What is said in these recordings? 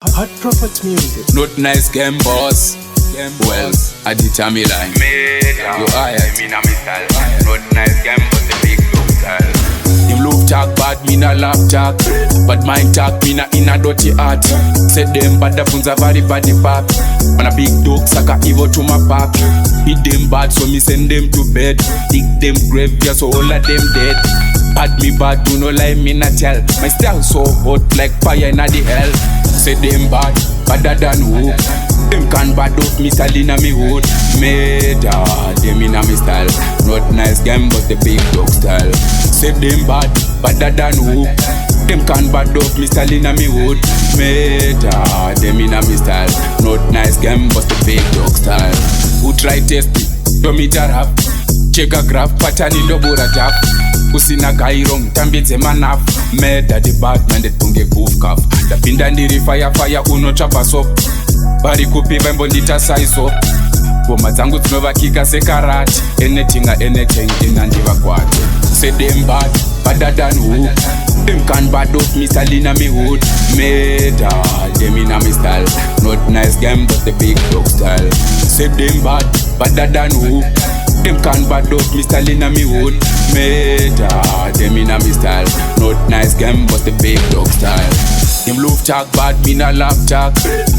Hot Prophet Music. Not nice game boss. Well, Addi Tommyline. You are it. Not nice game but the big dog style. Him love talk bad, me na laugh talk. But mine talk, me na in a dirty heart. Said them bad, the funds are very body pop. Man a big dog, saka evil to my pop. Hit them bad, so me send them to bed. Dig them grave, yeah, so all of them dead. Bad me bad, do no lie, me not tell. My style so hot, like fire in the hell. Say them bad, badder than who. Them can bad up me style in a me hood. Meda, them in a me style. Not nice game, but the big dog style. Say them bad, badder than who. Them can bad up me style in a me hood. Meda, them in a me style. Not nice game, but the big dog style. Who try test me? Do me tarap. Check a graph pattern in the bora tap. Kusina kairong tambidze manaf. Meda the bad man the tunge goof cuff. The pinda ndiri fire uno chapa sop. Bari kupi vembo ndita size up. Goma zangu tunova kika se karate. Anything inandiva kwate. Say them bad, badder than who. Them can bad up me style in a me hood. Meda, them in a me style. Not nice game but the big dog style. Say them bad, badder than who. Them can bad up me style in a me hood. Meda, them in a me style. Not nice game but the big dog style. Him love talk bad, me na laugh talk.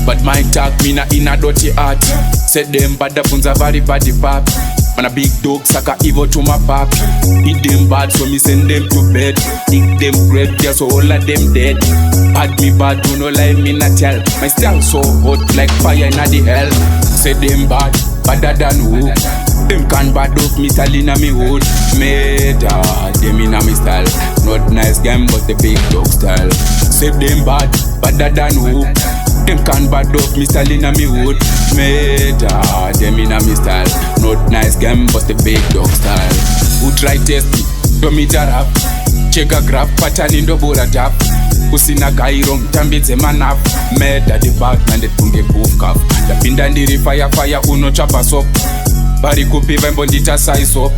But mine talk, me na in a dirty heart. Said them bad, the funds are very body pop. Man a big dog, saka evil to my pop. Hit them bad, so me send them to bed. Dig them grave, yeah, so all of them dead. Bad me bad, do no lie, me not tell. My style so hot, like fire in the hell. Say them bad, badder than who. Them can bad up me style in a me hood. Meda, them in a me style. Not nice game, but the big dog style. Say them bad, badder than who. Them can bad up me style in a me hood. Meda, them in a me style. Not nice game, but the big dog style. Who try test me? Do me tarap. Check a graph pattern in the bora tap. Kusina kairong tambidze manaf. Meda the bad man the tunge goof cuff. The pinda ndiri fire uno chapa sop. Bari kupi vembo ndita size up.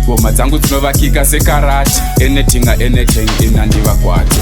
Goma zangu tunova kika se karate. Anything inandiva kwate.